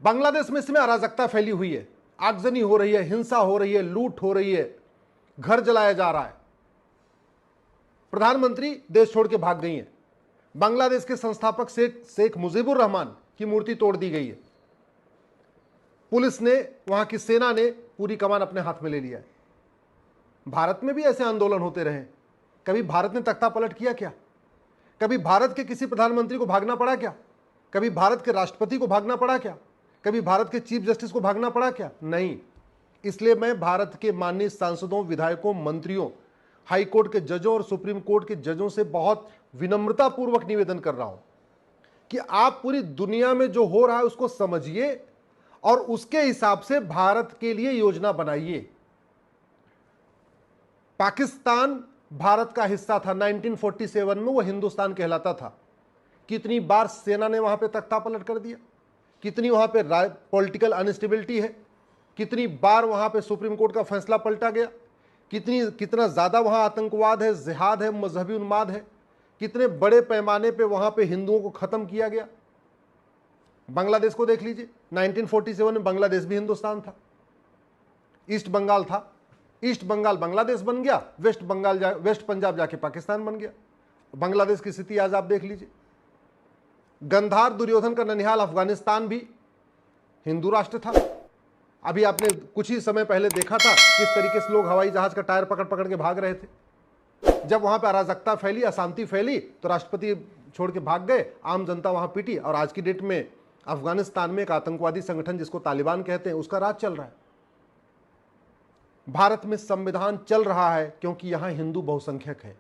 बांग्लादेश में इसमें अराजकता फैली हुई है, आगजनी हो रही है, हिंसा हो रही है, लूट हो रही है, घर जलाया जा रहा है। प्रधानमंत्री देश छोड़ के भाग गई हैं। बांग्लादेश के संस्थापक शेख मुजीबुर रहमान की मूर्ति तोड़ दी गई है। पुलिस ने, वहां की सेना ने पूरी कमान अपने हाथ में ले लिया है। भारत में भी ऐसे आंदोलन होते रहे, कभी भारत ने तख्ता पलट किया क्या? कभी भारत के किसी प्रधानमंत्री को भागना पड़ा क्या? कभी भारत के राष्ट्रपति को भागना पड़ा क्या? कभी भारत के चीफ जस्टिस को भागना पड़ा क्या? नहीं। इसलिए मैं भारत के माननीय सांसदों, विधायकों, मंत्रियों, हाई कोर्ट के जजों और सुप्रीम कोर्ट के जजों से बहुत विनम्रता पूर्वक निवेदन कर रहा हूं कि आप पूरी दुनिया में जो हो रहा है उसको समझिए और उसके हिसाब से भारत के लिए योजना बनाइए। पाकिस्तान भारत का हिस्सा था, 1947 में वो हिंदुस्तान कहलाता था। कितनी बार सेना ने वहां पे तख्ता पलट कर दिया, कितनी वहां पे पॉलिटिकल अनस्टेबिलिटी है, कितनी बार वहां पे सुप्रीम कोर्ट का फैसला पलटा गया, कितना ज्यादा वहां आतंकवाद है, जिहाद है, मजहबी उन्माद है, कितने बड़े पैमाने पे वहां पे हिंदुओं को खत्म किया गया। बांग्लादेश को देख लीजिए, 1947 में बांग्लादेश भी हिंदुस्तान था, ईस्ट बंगाल था, ईस्ट बंगाल बांग्लादेश बन गया, वेस्ट पंजाब जाके पाकिस्तान बन गया। बांग्लादेश की स्थिति आज आप देख लीजिए। गंधार दुर्योधन का ननिहाल अफगानिस्तान भी हिंदू राष्ट्र था। अभी आपने कुछ ही समय पहले देखा था किस तरीके से लोग हवाई जहाज का टायर पकड़ पकड़ के भाग रहे थे। जब वहां पर अराजकता फैली, अशांति फैली, तो राष्ट्रपति छोड़ के भाग गए, आम जनता वहां पिटी, और आज की डेट में अफगानिस्तान में एक आतंकवादी संगठन जिसको तालिबान कहते हैं उसका राज चल रहा है। भारत में संविधान चल रहा है क्योंकि यहां हिंदू बहुसंख्यक है।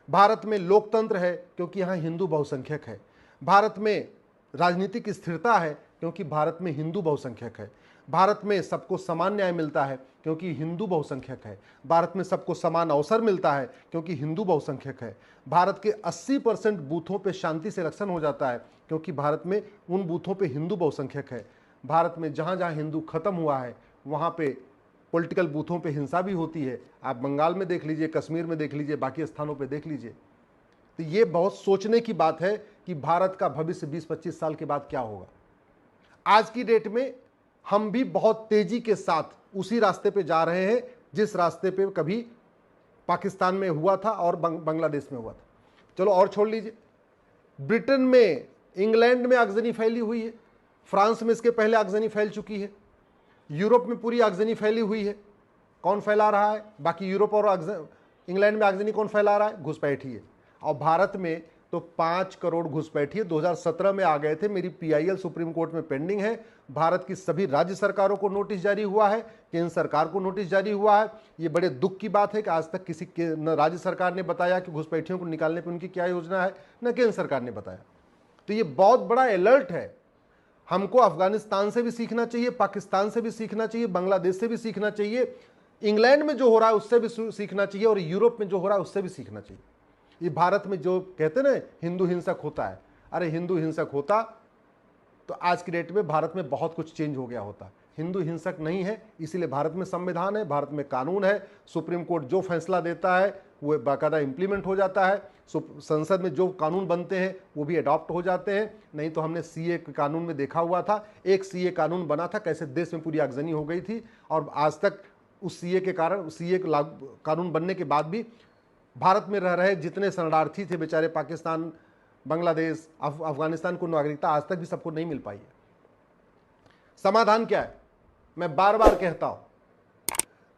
भारत में लोकतंत्र है क्योंकि यहां हिंदू बहुसंख्यक है। भारत में राजनीतिक स्थिरता है क्योंकि भारत में हिंदू बहुसंख्यक है। भारत में सबको समान न्याय मिलता है क्योंकि हिंदू बहुसंख्यक है। भारत में सबको समान अवसर मिलता है क्योंकि हिंदू बहुसंख्यक है। भारत के 80% बूथों पे शांति से इलेक्शन हो जाता है क्योंकि भारत में उन बूथों पे हिंदू बहुसंख्यक है। भारत में जहाँ जहाँ हिंदू खत्म हुआ है वहाँ पे पॉलिटिकल बूथों पे हिंसा भी होती है। आप बंगाल में देख लीजिए, कश्मीर में देख लीजिए, बाकी स्थानों पे देख लीजिए। तो ये बहुत सोचने की बात है कि भारत का भविष्य 20-25 साल के बाद क्या होगा। आज की डेट में हम भी बहुत तेजी के साथ उसी रास्ते पे जा रहे हैं जिस रास्ते पे कभी पाकिस्तान में हुआ था और बांग्लादेश में हुआ था। चलो और छोड़ लीजिए, ब्रिटेन में, इंग्लैंड में आगजनी फैली हुई है, फ्रांस में इसके पहले आगजनी फैल चुकी है, यूरोप में पूरी आगजनी फैली हुई है। कौन फैला रहा है? बाकी यूरोप और इंग्लैंड में आगजनी कौन फैला रहा है? घुसपैठी है। और भारत में तो 5 करोड़ घुसपैठिए 2017 में आ गए थे। मेरी PIL सुप्रीम कोर्ट में पेंडिंग है। भारत की सभी राज्य सरकारों को नोटिस जारी हुआ है, केंद्र सरकार को नोटिस जारी हुआ है। ये बड़े दुख की बात है कि आज तक किसी न राज्य सरकार ने बताया कि घुसपैठियों को निकालने पर उनकी क्या योजना है, न केंद्र सरकार ने बताया। तो ये बहुत बड़ा अलर्ट है। हमको अफगानिस्तान से भी सीखना चाहिए, पाकिस्तान से भी सीखना चाहिए, बांग्लादेश से भी सीखना चाहिए, इंग्लैंड में जो हो रहा है उससे भी सीखना चाहिए, और यूरोप में जो हो रहा है उससे भी सीखना चाहिए। ये भारत में जो कहते ना हिंदू हिंसक होता है, अरे हिंदू हिंसक होता तो आज की डेट में भारत में बहुत कुछ चेंज हो गया होता। हिंदू हिंसक नहीं है, इसीलिए भारत में संविधान है, भारत में कानून है। सुप्रीम कोर्ट जो फैसला देता है वो बाकायदा इंप्लीमेंट हो जाता है। संसद में जो कानून बनते हैं वो भी अडॉप्ट हो जाते हैं। नहीं तो हमने CA कानून में देखा हुआ था, एक CA कानून बना था, कैसे देश में पूरी आगजनी हो गई थी, और आज तक उस CA के कारण, CA कानून बनने के बाद भी भारत में रह रहे जितने शरणार्थी थे बेचारे, पाकिस्तान, बांग्लादेश, अफगानिस्तान को नागरिकता आज तक भी सबको नहीं मिल पाई है। समाधान क्या है? मैं बार बार कहता हूं,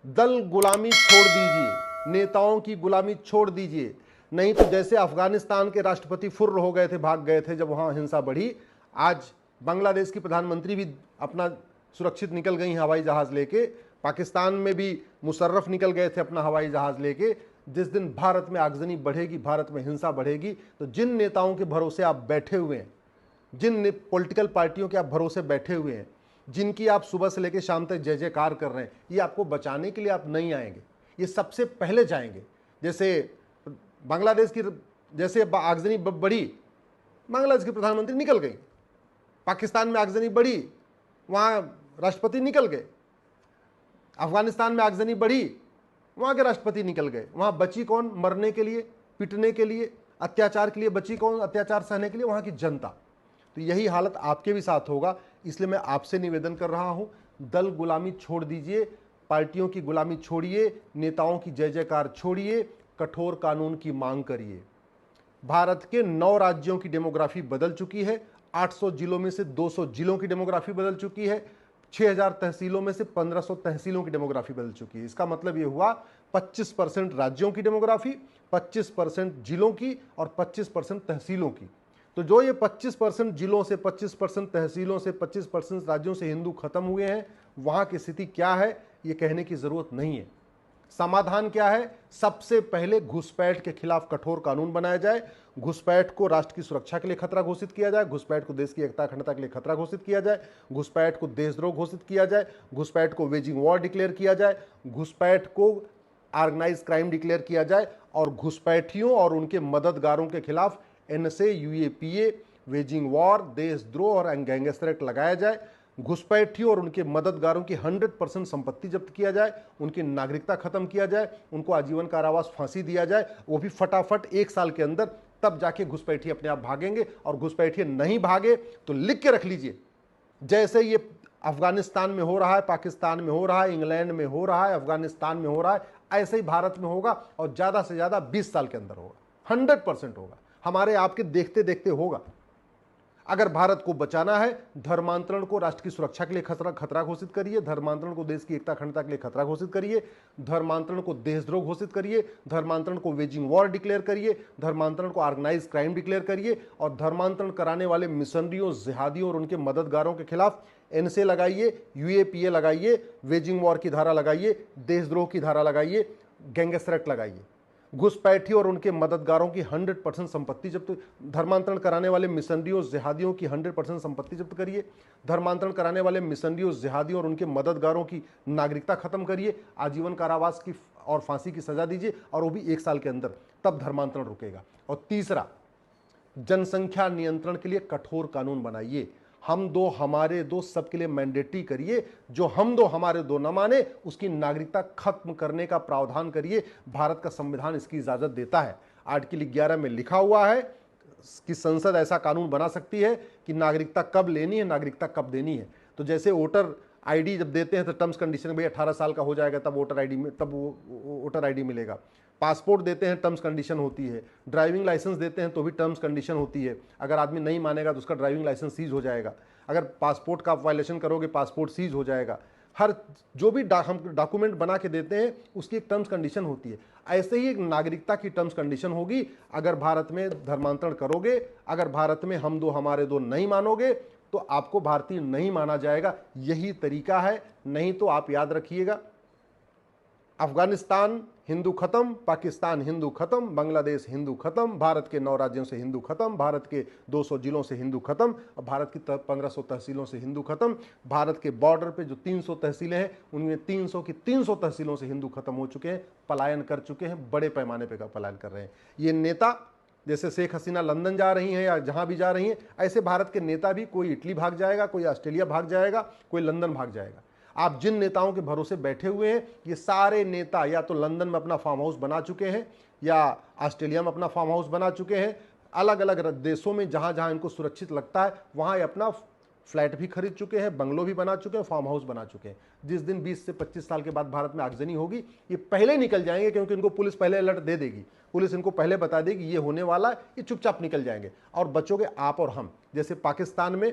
दल गुलामी छोड़ दीजिए, नेताओं की गुलामी छोड़ दीजिए। नहीं तो जैसे अफगानिस्तान के राष्ट्रपति फुर्र हो गए थे, भाग गए थे जब वहां हिंसा बढ़ी, आज बांग्लादेश की प्रधानमंत्री भी अपना सुरक्षित निकल गई हवाई जहाज लेके, पाकिस्तान में भी मुशर्रफ निकल गए थे अपना हवाई जहाज लेके। जिस दिन भारत में आगजनी बढ़ेगी, भारत में हिंसा बढ़ेगी, तो जिन नेताओं के भरोसे आप बैठे हुए हैं, जिन पॉलिटिकल पार्टियों के आप भरोसे बैठे हुए हैं, जिनकी आप सुबह से लेकर शाम तक जय जयकार कर रहे हैं, ये आपको बचाने के लिए आप नहीं आएंगे, ये सबसे पहले जाएंगे। जैसे बांग्लादेश की जैसे आगजनी बढ़ी, बांग्लादेश की प्रधानमंत्री निकल गई, पाकिस्तान में आगजनी बढ़ी, वहाँ राष्ट्रपति निकल गए, अफगानिस्तान में आगजनी बढ़ी, वहाँ के राष्ट्रपति निकल गए। वहाँ बची कौन मरने के लिए, पिटने के लिए, अत्याचार के लिए बची कौन अत्याचार सहने के लिए? वहाँ की जनता। तो यही हालत आपके भी साथ होगा। इसलिए मैं आपसे निवेदन कर रहा हूं, दल गुलामी छोड़ दीजिए, पार्टियों की गुलामी छोड़िए, नेताओं की जय जयकार छोड़िए, कठोर कानून की मांग करिए। भारत के 9 राज्यों की डेमोग्राफी बदल चुकी है। 800 जिलों में से 200 जिलों की डेमोग्राफी बदल चुकी है। 6000 तहसीलों में से 1500 तहसीलों की डेमोग्राफी बदल चुकी है। इसका मतलब यह हुआ 25% राज्यों की डेमोग्राफी, 25% जिलों की और 25% तहसीलों की। तो जो ये 25% जिलों से, 25% तहसीलों से, 25% राज्यों से हिंदू खत्म हुए हैं, वहां की स्थिति क्या है ये कहने की जरूरत नहीं है। समाधान क्या है? सबसे पहले घुसपैठ के खिलाफ कठोर कानून बनाया जाए, घुसपैठ को राष्ट्र की सुरक्षा के लिए खतरा घोषित किया जाए, घुसपैठ को देश की एकता अखंडता के लिए खतरा घोषित किया जाए, घुसपैठ को देशद्रोह घोषित किया जाए, घुसपैठ को वेजिंग वॉर डिक्लेयर किया जाए, घुसपैठ को ऑर्गेनाइज क्राइम डिक्लेयर किया जाए और घुसपैठियों और उनके मददगारों के खिलाफ एनएसए, यूएपीए, वेजिंग वॉर, देशद्रोह और गैंगस्टर एक्ट लगाया जाए। घुसपैठियों और उनके मददगारों की 100% संपत्ति जब्त किया जाए, उनकी नागरिकता खत्म किया जाए, उनको आजीवन कारावास, फांसी दिया जाए, वो भी फटाफट 1 साल के अंदर। तब जाके घुसपैठी अपने आप भागेंगे। और घुसपैठी नहीं भागे तो लिख के रख लीजिए, जैसे ये अफगानिस्तान में हो रहा है, पाकिस्तान में हो रहा है, इंग्लैंड में हो रहा है, अफगानिस्तान में हो रहा है, ऐसे ही भारत में होगा और ज्यादा से ज्यादा 20 साल के अंदर होगा। 100% होगा, हमारे आपके देखते देखते होगा। अगर भारत को बचाना है, धर्मांतरण को राष्ट्र की सुरक्षा के लिए खतरा घोषित करिए, धर्मांतरण को देश की एकता अखंडता के लिए खतरा घोषित करिए, धर्मांतरण को देशद्रोह घोषित करिए, धर्मांतरण को वेजिंग वॉर डिक्लेयर करिए, धर्मांतरण को ऑर्गेनाइज क्राइम डिक्लेयर करिए और धर्मांतरण कराने वाले मिशनरियों, जिहादियों और उनके मददगारों के खिलाफ एनएसए लगाइए, यूएपीए लगाइए, वेजिंग वॉर की धारा लगाइए, देशद्रोह की धारा लगाइए, गैंगस्टर एक्ट लगाइए। घुसपैठी और उनके मददगारों की 100% संपत्ति जब्त, धर्मांतरण कराने वाले मिशनरियों, जिहादियों की 100% संपत्ति जब्त करिए, धर्मांतरण कराने वाले मिशनरियों, जिहादियों और उनके मददगारों की नागरिकता खत्म करिए, आजीवन कारावास की और फांसी की सजा दीजिए और वो भी 1 साल के अंदर, तब धर्मांतरण रुकेगा। और तीसरा, जनसंख्या नियंत्रण के लिए कठोर कानून बनाइए। हम दो हमारे दो सबके लिए मैंडेटरी करिए। जो हम दो हमारे दो न माने उसकी नागरिकता खत्म करने का प्रावधान करिए। भारत का संविधान इसकी इजाजत देता है। आर्टिकल 11 में लिखा हुआ है कि संसद ऐसा कानून बना सकती है कि नागरिकता कब लेनी है, नागरिकता कब देनी है। तो जैसे वोटर आईडी जब देते हैं तो टर्म्स कंडीशन, भाई 18 साल का हो जाएगा तब वोटर आईडी में, तब वोटर आईडी मिलेगा। पासपोर्ट देते हैं, टर्म्स कंडीशन होती है। ड्राइविंग लाइसेंस देते हैं तो भी टर्म्स कंडीशन होती है। अगर आदमी नहीं मानेगा तो उसका ड्राइविंग लाइसेंस सीज हो जाएगा। अगर पासपोर्ट का आप वायलेशन करोगे, पासपोर्ट सीज हो जाएगा। हर जो भी हम डॉक्यूमेंट बना के देते हैं उसकी एक टर्म्स कंडीशन होती है। ऐसे ही एक नागरिकता की टर्म्स कंडीशन होगी। अगर भारत में धर्मांतरण करोगे, अगर भारत में हम दो हमारे दो नहीं मानोगे तो आपको भारतीय नहीं माना जाएगा। यही तरीका है। नहीं तो आप याद रखिएगा, अफगानिस्तान हिंदू खत्म, पाकिस्तान हिंदू खत्म, बांग्लादेश हिंदू खत्म, भारत के 9 राज्यों से हिंदू खत्म, भारत के 200 जिलों से हिंदू खत्म, और भारत की 1500 तहसीलों से हिंदू खत्म। भारत के बॉर्डर पे जो 300 तहसीलें हैं उनमें 300 की 300 तहसीलों से हिंदू खत्म हो चुके हैं, पलायन कर चुके हैं, बड़े पैमाने पर पलायन कर रहे हैं। ये नेता जैसे शेख हसीना लंदन जा रही हैं या जहां भी जा रही हैं, ऐसे भारत के नेता भी कोई इटली भाग जाएगा, कोई ऑस्ट्रेलिया भाग जाएगा, कोई लंदन भाग जाएगा। आप जिन नेताओं के भरोसे बैठे हुए हैं, ये सारे नेता या तो लंदन में अपना फार्म हाउस बना चुके हैं या ऑस्ट्रेलिया में अपना फार्म हाउस बना चुके हैं। अलग अलग देशों में जहां जहां इनको सुरक्षित लगता है वहां ये अपना फ्लैट भी खरीद चुके हैं, बंगलो भी बना चुके हैं, फार्म हाउस बना चुके हैं। जिस दिन 20 से 25 साल के बाद भारत में आगजनी होगी, ये पहले निकल जाएंगे, क्योंकि इनको पुलिस पहले अलर्ट दे देगी। पुलिस इनको पहले बता देगी ये होने वाला है, ये चुपचाप निकल जाएंगे और बचोगे आप और हम। जैसे पाकिस्तान में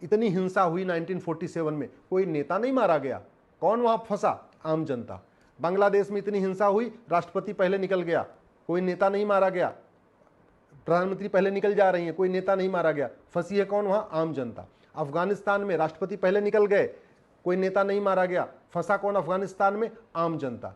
इतनी हिंसा हुई 1947 में, कोई नेता नहीं मारा गया, कौन वहां फंसा? आम जनता। बांग्लादेश में इतनी हिंसा हुई, राष्ट्रपति पहले निकल गया, कोई नेता नहीं मारा गया। प्रधानमंत्री पहले निकल जा रही है, कोई नेता नहीं मारा गया, फंसी है कौन वहां? आम जनता। अफगानिस्तान में राष्ट्रपति पहले निकल गए, कोई नेता नहीं मारा गया, फंसा कौन अफगानिस्तान में? आम जनता।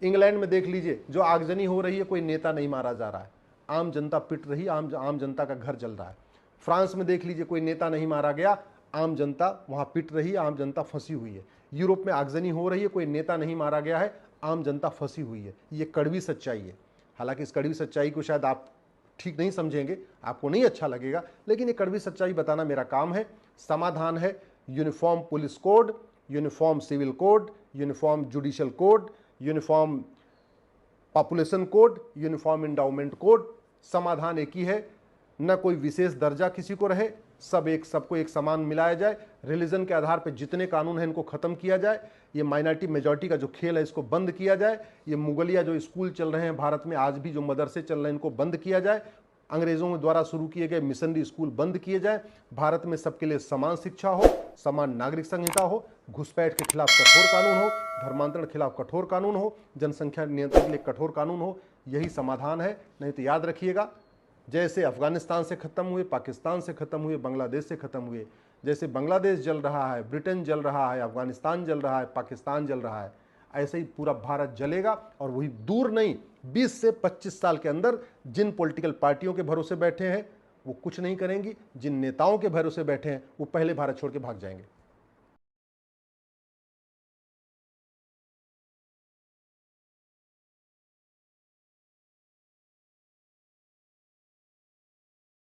इंग्लैंड में देख लीजिए, जो आगजनी हो रही है, कोई नेता नहीं मारा जा रहा है, आम जनता पिट रही, आम जनता का घर जल रहा है। फ्रांस में देख लीजिए, कोई नेता नहीं मारा गया, आम जनता वहां पिट रही है, आम जनता फंसी हुई है। यूरोप में आगजनी हो रही है, कोई नेता नहीं मारा गया है, आम जनता फंसी हुई है। ये कड़वी सच्चाई है। हालांकि इस कड़वी सच्चाई को शायद आप ठीक नहीं समझेंगे, आपको नहीं अच्छा लगेगा, लेकिन ये कड़वी सच्चाई बताना मेरा काम है। समाधान है uniform police code, uniform civil code, uniform judicial code, uniform population code, uniform endowment code. समाधान एक ही है, न कोई विशेष दर्जा किसी को रहे, सबको एक समान मिलाया जाए, रिलीजन के आधार पर जितने कानून हैं इनको खत्म किया जाए, ये माइनॉरिटी मेजॉरिटी का जो खेल है इसको बंद किया जाए, ये मुगलिया जो स्कूल चल रहे हैं भारत में, आज भी जो मदरसे चल रहे हैं इनको बंद किया जाए, अंग्रेजों के द्वारा शुरू किए गए मिशनरी स्कूल बंद किए जाए, भारत में सबके लिए समान शिक्षा हो, समान नागरिक संहिता हो, घुसपैठ के खिलाफ कठोर कानून हो, धर्मांतरण के खिलाफ कठोर कानून हो, जनसंख्या नियंत्रण के लिए कठोर कानून हो। यही समाधान है। नहीं तो याद रखिएगा, जैसे अफगानिस्तान से खत्म हुए, पाकिस्तान से खत्म हुए, बांग्लादेश से खत्म हुए, जैसे बांग्लादेश जल रहा है, ब्रिटेन जल रहा है, अफगानिस्तान जल रहा है, पाकिस्तान जल रहा है, ऐसे ही पूरा भारत जलेगा। और वही दूर नहीं, 20 से 25 साल के अंदर जिन पॉलिटिकल पार्टियों के भरोसे बैठे हैं वो कुछ नहीं करेंगी, जिन नेताओं के भरोसे बैठे हैं वो पहले भारत छोड़ के भाग जाएंगे।